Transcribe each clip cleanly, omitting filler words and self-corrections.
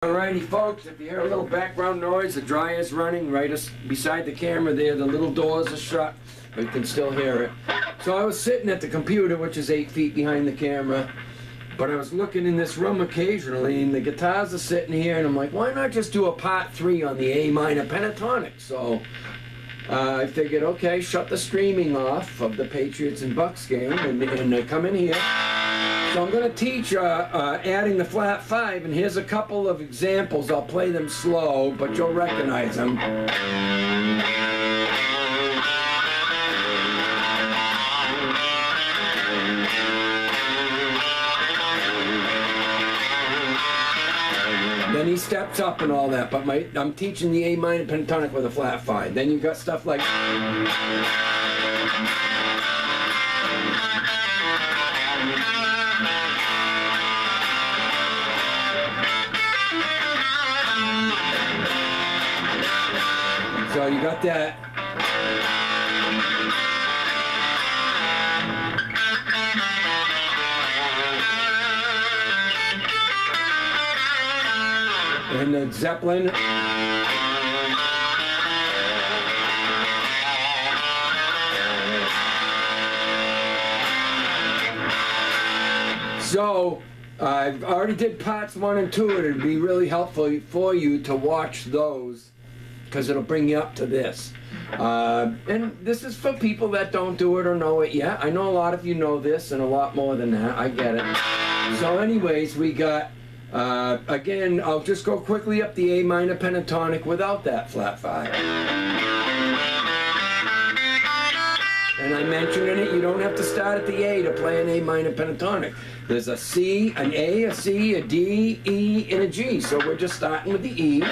Alrighty folks, if you hear a little background noise, the dryer's running right beside the camera there. The little doors are shut, but you can still hear it. So I was sitting at the computer, which is 8 feet behind the camera, but I was looking in this room occasionally, and the guitars are sitting here, and I'm like, why not just do a part 3 on the A minor pentatonic? So I figured, okay, shut the streaming off of the Patriots and Bucks game, and come in here. So I'm going to teach adding the flat 5, and here's a couple of examples. I'll play them slow, but you'll recognize them. Then he steps up and all that, but I'm teaching the A minor pentatonic with a flat 5. Then you've got stuff like... So you got that. And the Zeppelin. So I've already did parts 1 and 2. It'd be really helpful for you to watch those, because it'll bring you up to this. And this is for people that don't do it or know it yet. I know a lot of you know this and a lot more than that. I get it. So anyways, we got, again, I'll just go quickly up the A minor pentatonic without that flat 5. And I mentioned in it, you don't have to start at the A to play an A minor pentatonic. There's a C, an A, a C, a D, E, and a G. So we're just starting with the E.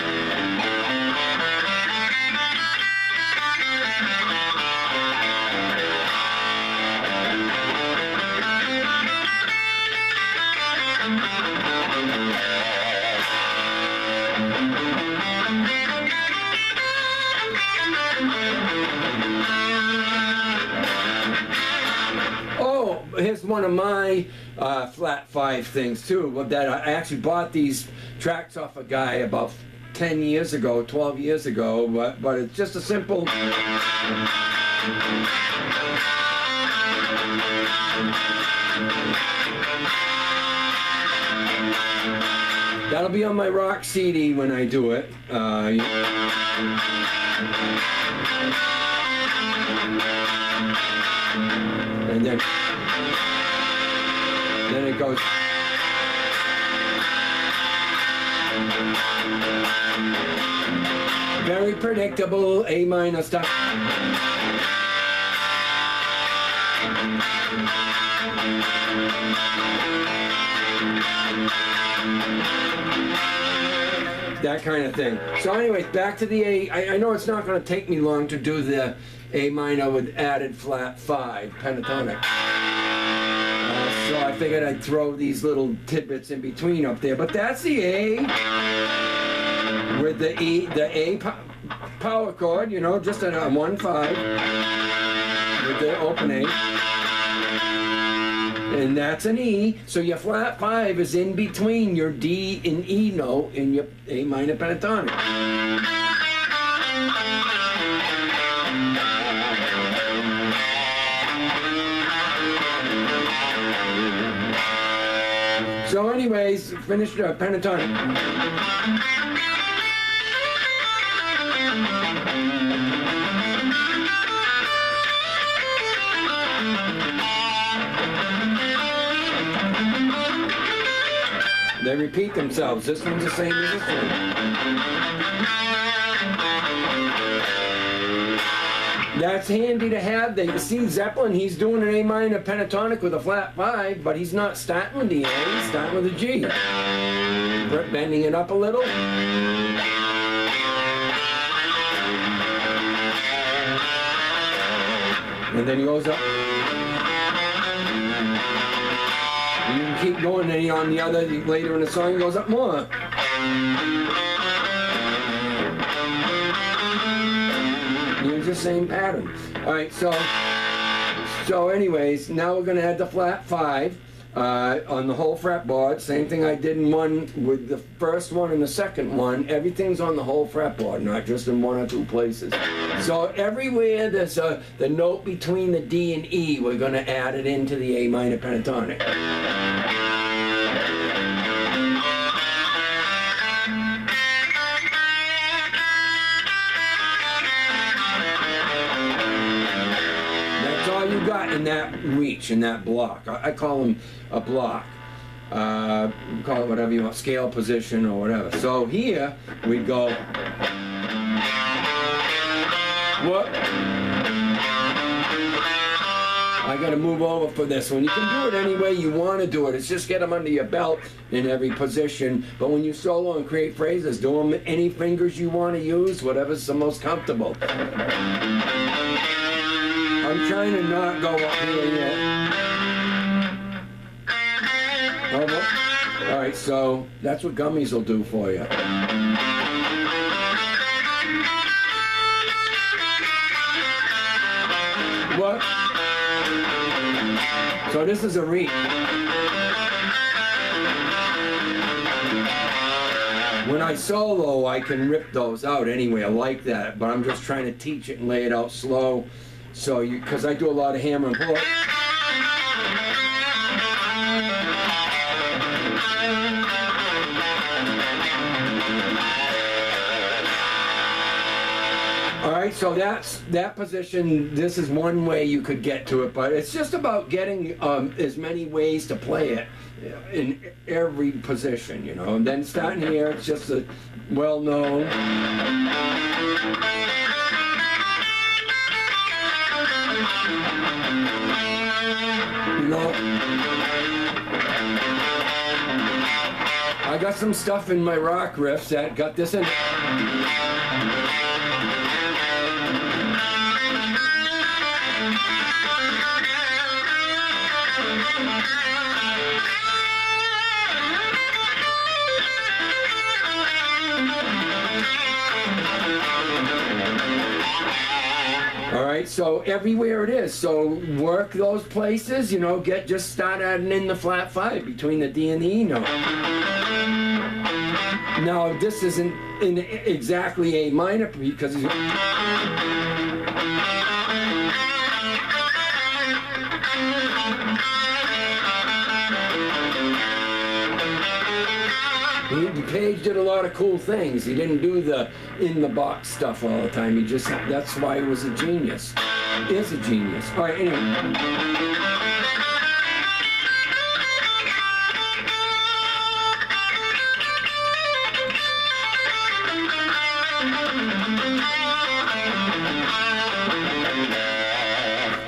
Here's one of my flat 5 things too, that I actually bought these tracks off a guy about 10 years ago, 12 years ago, but it's just a simple... That'll be on my rock CD when I do it. And then it goes. Very predictable A minor stuff. That kind of thing. So anyways, back to the A. I know it's not going to take me long to do the A minor with added flat 5 pentatonic. So I figured I'd throw these little tidbits in between up there. But that's the A with the E, the A power chord, you know, just a 1-5 with the open A. And that's an E. So your flat 5 is in between your D and E note in your A minor pentatonic. So anyways, finished pentatonic. They repeat themselves. This one's the same as this one. That's handy to have. You see Zeppelin, he's doing an A minor pentatonic with a flat 5, but he's not starting with the A, he's starting with a G. Bending it up a little. And then he goes up. You can keep going, then on the other, later in the song, he goes up more. Use the same pattern. All right, so anyways, now we're going to add the flat 5. on the whole fretboard. Same thing I did in one with the first one and the second one. Everything's on the whole fretboard, not just in one or two places. So everywhere there's the note between the D and E, we're going to add it into the A minor pentatonic. That's all you got in that reach, in that block. I call them a block. Call it whatever you want, scale position or whatever. So here we go. What? I got to move over for this one. You can do it any way you want to do it. It's just get them under your belt in every position. But when you solo and create phrases, do them any fingers you want to use, whatever's the most comfortable. I'm trying to not go up here yet. All right, so that's what gummies will do for you. What? So this is a reach. When I solo, I can rip those out anyway. I like that, but I'm just trying to teach it and lay it out slow. So because I do a lot of hammer and pull. Alright, so that's that position. This is one way you could get to it, but it's just about getting as many ways to play it in every position, you know. And then starting here, it's just a well-known. You know, I got some stuff in my rock riffs that got this in. Alright, so everywhere it is. So work those places, you know, just start adding in the flat 5 between the D and the E note. Now this isn't in exactly A minor because it's Page did a lot of cool things. He didn't do the in-the-box stuff all the time. He just, that's why he was a genius. He is a genius. All right, anyway.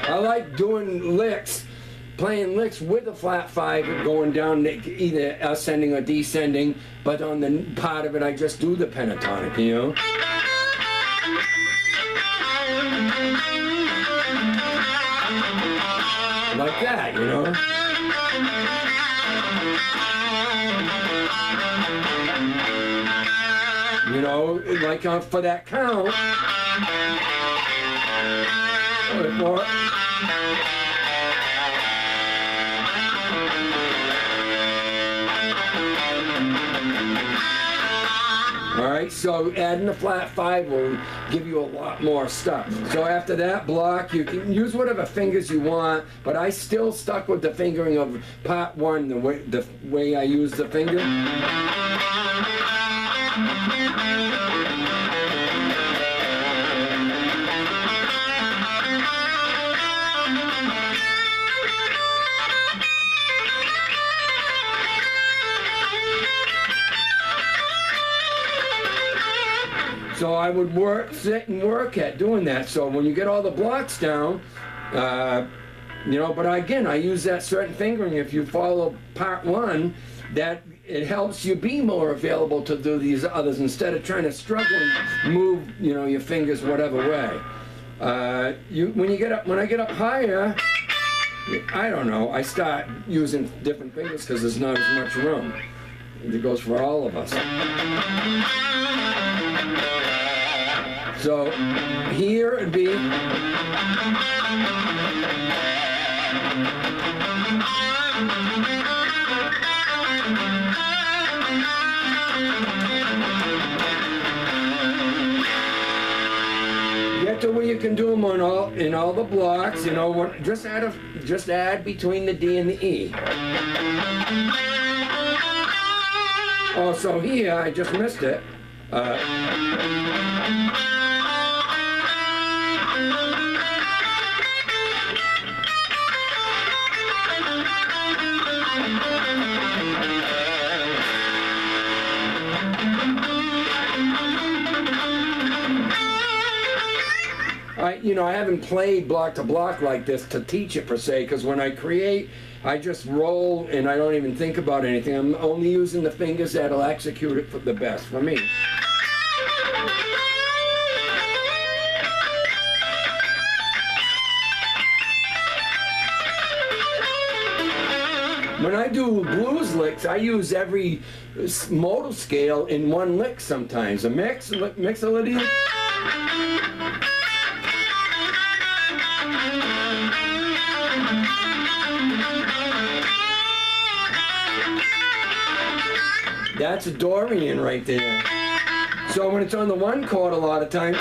I like doing licks. Playing licks with a flat 5 going down either ascending or descending, but on the part of it I just do the pentatonic, you know? Like that, you know? You know, like for that count. Alright, so adding the flat 5 will give you a lot more stuff. So after that block, you can use whatever fingers you want, but I still stuck with the fingering of part 1, the way I use the finger. So I would sit and work at doing that. So when you get all the blocks down, you know, but again, I use that certain fingering. If you follow part 1, that it helps you be more available to do these others instead of trying to struggle and move, you know, your fingers whatever way. When I get up higher, I don't know, I start using different fingers because there's not as much room. It goes for all of us. So here it'd be Get to where you can do them on all the blocks. You know what? Just add between the D and the E. Oh, so here I just missed it. I haven't played block to block like this to teach it per se, because when I create, I just roll and I don't even think about anything. I'm only using the fingers that'll execute it for the best for me. When I do blues licks, I use every modal scale in one lick sometimes. A mixolydian. That's a Dorian right there. So when it's on the one chord a lot of times,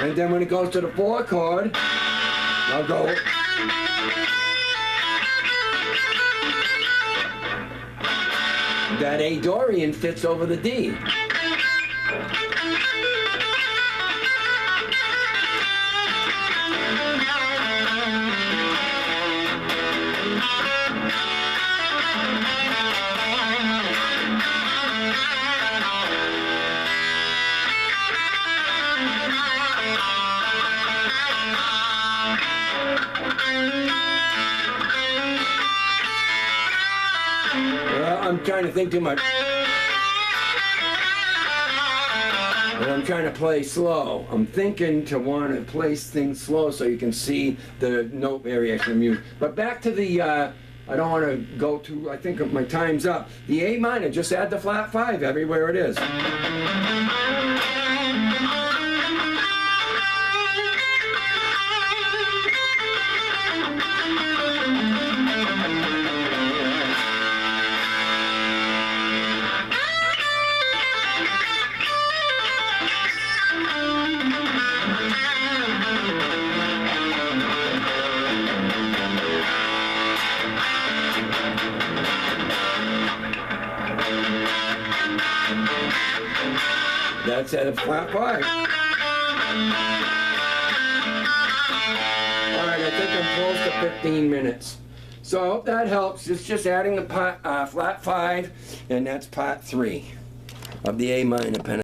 and then when it goes to the four chord, I'll go. That A Dorian fits over the D. I'm trying to think too much. And I'm trying to play slow. I'm thinking to want to place things slow so you can see the note variation of music. But back to the, I don't want to go too, I think my time's up. The A minor, just add the flat 5 everywhere it is. That's at a flat 5. Alright, I think I'm close to 15 minutes. So I hope that helps. It's just adding the flat 5, and that's part 3 of the A minor Penta.